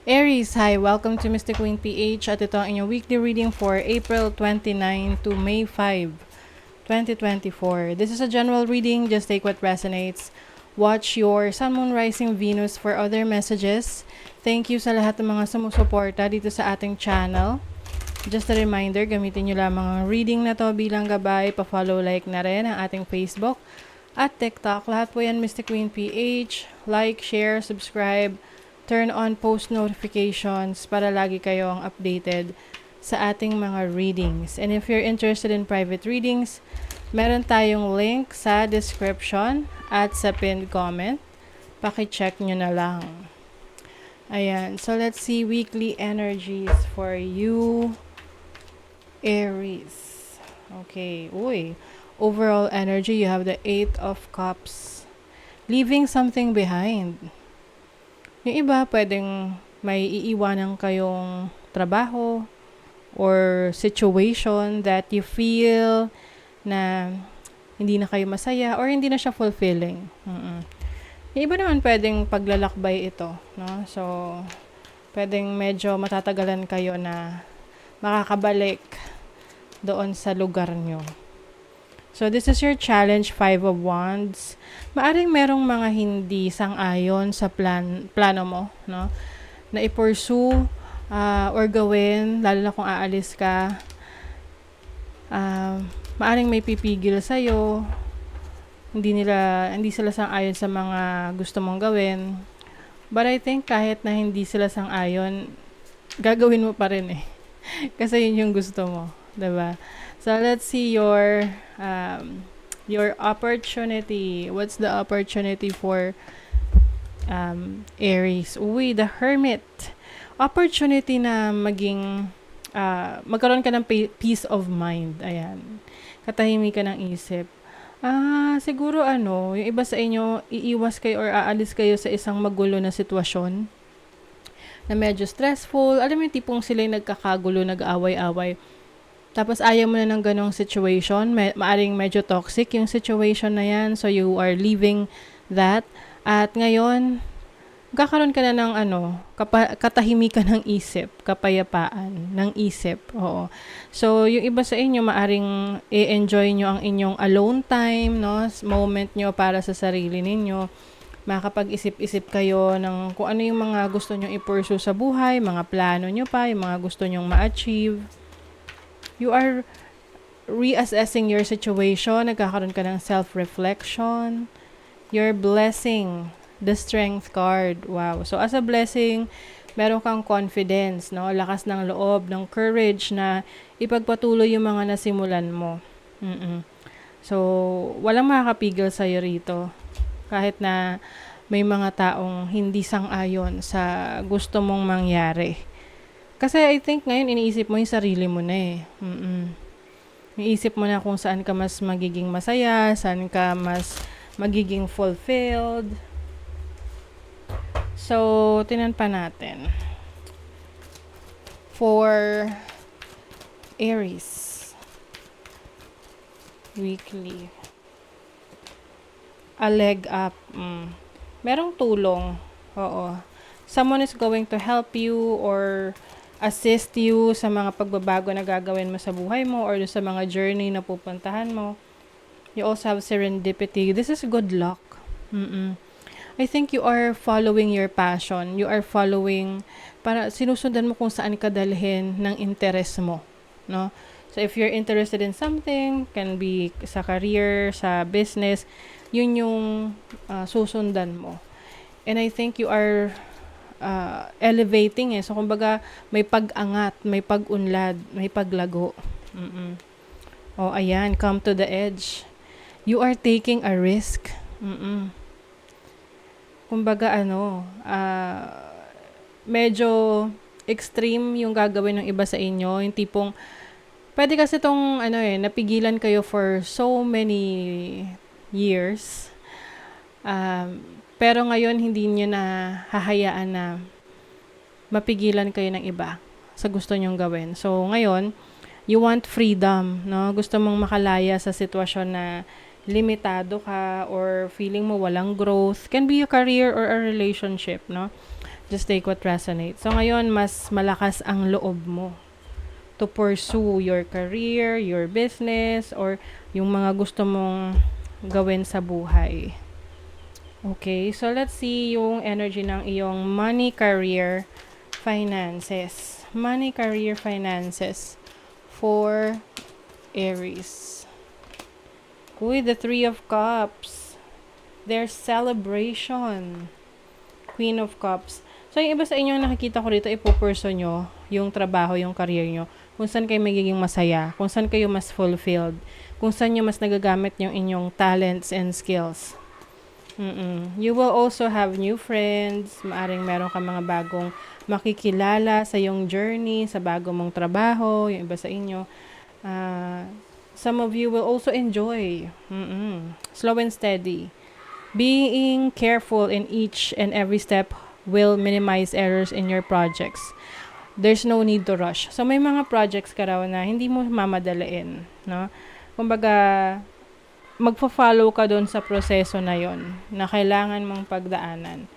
Aries, hi! Welcome to Mystic Queen PH at ito ang inyong weekly reading for April 29 to May 5, 2024. This is a general reading, just take what resonates. Watch your Sun, Moon, Rising, Venus for other messages. Thank you sa lahat ng mga sumusuporta dito sa ating channel. Just a reminder, gamitin nyo lamang ang reading na to bilang gabay. Pa-follow, like na rin ang ating Facebook at TikTok. Lahat po yan Mystic Queen PH. Like, share, subscribe. Turn on post notifications para lagi kayong updated sa ating mga readings. And if you're interested in private readings, meron tayong link sa description at sa pinned comment. Paki-check nyo na lang. Ayan. So, let's see weekly energies for you, Aries. Okay. Uy. Overall energy, you have the 8 of Cups. Leaving something behind. Yung iba, pwedeng may iiwanan kayong trabaho or situation that you feel na hindi na kayo masaya or hindi na siya fulfilling. Yung iba naman pwedeng paglalakbay ito, no? So, pwedeng medyo matatagalan kayo na makakabalik doon sa lugar nyo. So, this is your challenge, 5 of Wands. Maaring merong mga hindi sang-ayon sa plano mo, no? Na i-pursue or gawin, lalo na kung aalis ka. Maaring may pipigil sa'yo. Hindi sila sang-ayon sa mga gusto mong gawin. But I think kahit na hindi sila sang-ayon, gagawin mo pa rin eh. Kasi yun yung gusto mo, 'di ba? So let's see your opportunity. What's the opportunity for Aries? Uy, the Hermit. Opportunity na magkaroon ka ng peace of mind. Ayan. Katahimikan ng isip. Siguro yung iba sa inyo, iiwas kayo or aalis kayo sa isang magulo na sitwasyon na medyo stressful. Alam mo yung tipong sila yung nagkakagulo, nag-away-away. Tapos ayaw mo na ng ganong situation, maaring medyo toxic yung situation na yan, so you are leaving that. At ngayon, kakaroon ka na ng katahimikan ng isip, kapayapaan ng isip. Oo. So, yung iba sa inyo, maaring i-enjoy nyo ang inyong alone time, no? Moment nyo para sa sarili ninyo. Makakapag-isip-isip kayo ng kung ano yung mga gusto nyo i-pursue sa buhay, mga plano nyo pa, yung mga gusto nyong ma-achieve. You are reassessing your situation. Nagkakaroon ka ng self-reflection. You're blessing the Strength card. Wow. So, as a blessing, meron kang confidence, no? Lakas ng loob, ng courage na ipagpatuloy yung mga nasimulan mo. So, walang makakapigil sa'yo rito. Kahit na may mga taong hindi sang-ayon sa gusto mong mangyari. Kasi I think ngayon iniisip mo yung sarili mo na eh. Iniisip mo na kung saan ka mas magiging masaya, saan ka mas magiging fulfilled. So, tinan pa natin. For Aries. Weekly. A leg up. Merong tulong. Oo. Someone is going to help you or assist you sa mga pagbabago na gagawin mo sa buhay mo or sa mga journey na pupuntahan mo. You also have serendipity. This is good luck. I think you are following your passion. You are following, para sinusundan mo kung saan ka dalhin ng interest mo. No? So if you're interested in something, can be sa career, sa business, yun yung susundan mo. And I think you are elevating eh. So, kumbaga, may pag-angat, may pag-unlad, may paglago. Ayan, come to the edge. You are taking a risk. Kumbaga, medyo extreme yung gagawin ng iba sa inyo. Yung tipong, pwede kasi itong, napigilan kayo for so many years. Pero ngayon, hindi nyo na hahayaan na mapigilan kayo ng iba sa gusto nyong gawin. So, ngayon, you want freedom, no? Gusto mong makalaya sa sitwasyon na limitado ka or feeling mo walang growth. Can be a career or a relationship, no? Just take what resonates. So ngayon, mas malakas ang loob mo to pursue your career, your business, or yung mga gusto mong gawin sa buhay. Okay, so let's see yung energy ng iyong money, career, finances. Money, career, finances for Aries. Uy, the Three of Cups. There's celebration. Queen of Cups. So, yung iba sa inyo nakikita ko rito, ipupurso nyo yung trabaho, yung career nyo. Kung saan kayo magiging masaya. Kung saan kayo mas fulfilled. Kung saan nyo mas nagagamit yung inyong talents and skills. You will also have new friends. Maaring meron ka mga bagong makikilala sa yung journey, sa bago mong trabaho, yung iba sa inyo. Some of you will also enjoy. Slow and steady. Being careful in each and every step will minimize errors in your projects. There's no need to rush. So, may mga projects ka raw na hindi mo mamadaliin. No? Kumbaga, magpa-follow ka doon sa proseso na yon na kailangan mong pagdaanan.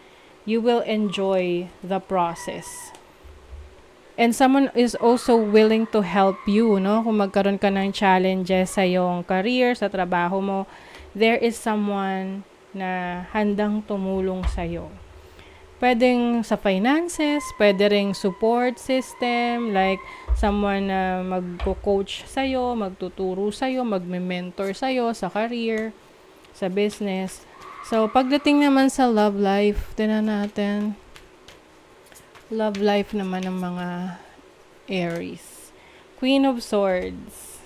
You will enjoy the process. And someone is also willing to help you, no? Kung magkaroon ka ng challenges sa iyong career, sa trabaho mo, there is someone na handang tumulong sa iyo. Pwedeng sa finances, pwede ring support system, like someone na magko-coach sa'yo, magtuturo sa'yo, magme-mentor sa'yo sa career, sa business. So, pagdating naman sa love life, tingnan natin. Love life naman ng mga Aries. Queen of Swords.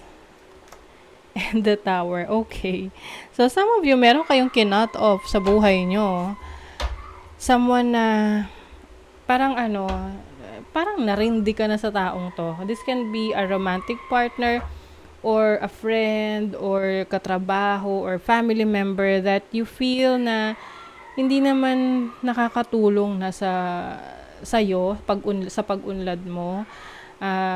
And the Tower. Okay. So, some of you, meron kayong kinut off sa buhay nyo. Someone na parang narindi ka na sa taong to. This can be a romantic partner or a friend or katrabaho or family member that you feel na hindi naman nakakatulong na sa'yo sa pag-unlad mo.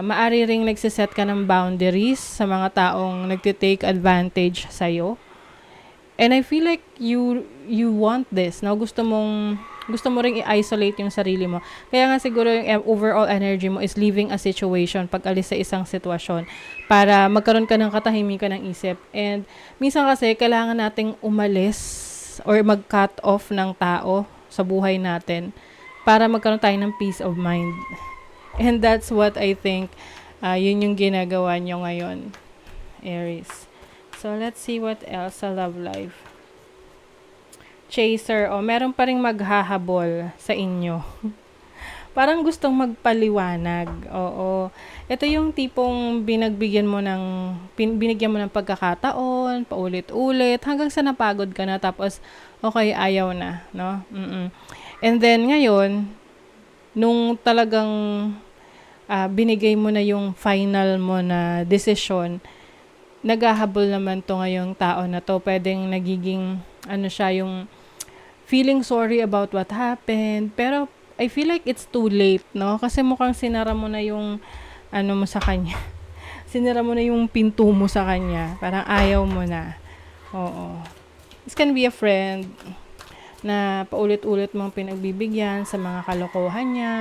Maari ring nagsiset ka ng boundaries sa mga taong nagtitake advantage sa'yo. And I feel like you want this, no? Gusto mo ring i-isolate yung sarili mo. Kaya nga siguro yung overall energy mo is leaving a situation pag alis sa isang sitwasyon para magkaroon ka ng katahimikan ng isip. And minsan kasi kailangan nating umalis or mag-cut off ng tao sa buhay natin para magkaroon tayo ng peace of mind. And that's what I think yun yung ginagawa nyo ngayon, Aries. So, let's see what else sa love life. Chaser, meron pa ring maghahabol sa inyo. Parang gustong magpaliwanag. Oo. Ito yung tipong binigyan mo ng pagkakataon, paulit-ulit, hanggang sa napagod ka na, tapos, okay, ayaw na, no? And then, ngayon, nung talagang binigay mo na yung final mo na decision, naghahabol naman to ngayong tao na to. Pwedeng nagiging, yung feeling sorry about what happened. Pero, I feel like it's too late, no? Kasi mukhang sinara mo na yung, mo sa kanya. Sinara mo na yung pinto mo sa kanya. Parang ayaw mo na. Oo. This can be a friend na paulit-ulit mong pinagbibigyan sa mga kalokohan niya.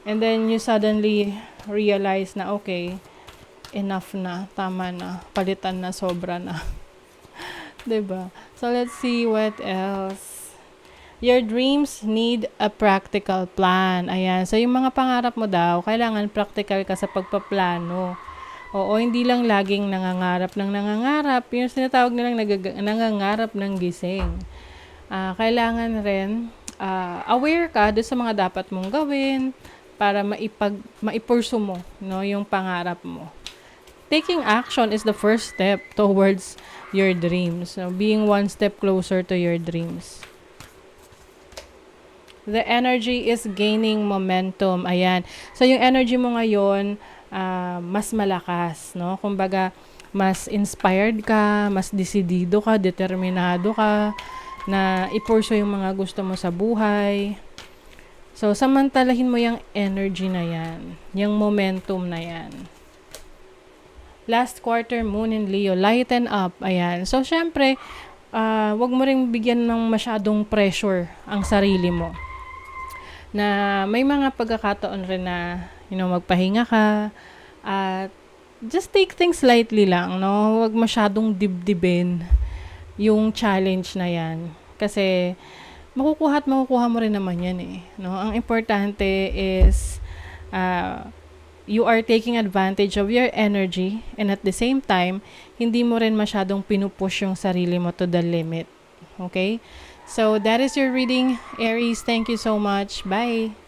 And then, you suddenly realize na, okay, enough na, tama na, palitan na, sobra na. 'Di ba? So, let's see what else. Your dreams need a practical plan. Ayan. So, yung mga pangarap mo daw, kailangan practical ka sa pagpaplano. Oo, hindi lang laging nangangarap ng nangangarap. Yung sinatawag nilang nangangarap ng gising. Kailangan rin, aware ka doon sa mga dapat mong gawin para maipursu mo, no, yung pangarap mo. Taking action is the first step towards your dreams. So, being one step closer to your dreams. The energy is gaining momentum. Ayan. So, yung energy mo ngayon, mas malakas, no? Kumbaga, mas inspired ka, mas desidido ka, determinado ka, na i-pursue yung mga gusto mo sa buhay. So, samantalahin mo yung energy na yan. Yung momentum na yan. Last quarter, Moon in Leo, lighten up. Ayan. So, syempre, wag mo ring bigyan ng masyadong pressure ang sarili mo. na may mga pagkakataon rin na, magpahinga ka at just take things lightly lang, no? Huwag masyadong dibdibin yung challenge na yan. Kasi makukuha at makukuha mo rin naman yan eh. No? Ang importante is you are taking advantage of your energy and at the same time, hindi mo rin masyadong pinupush yung sarili mo to the limit. Okay? So that is your reading, Aries. Thank you so much. Bye!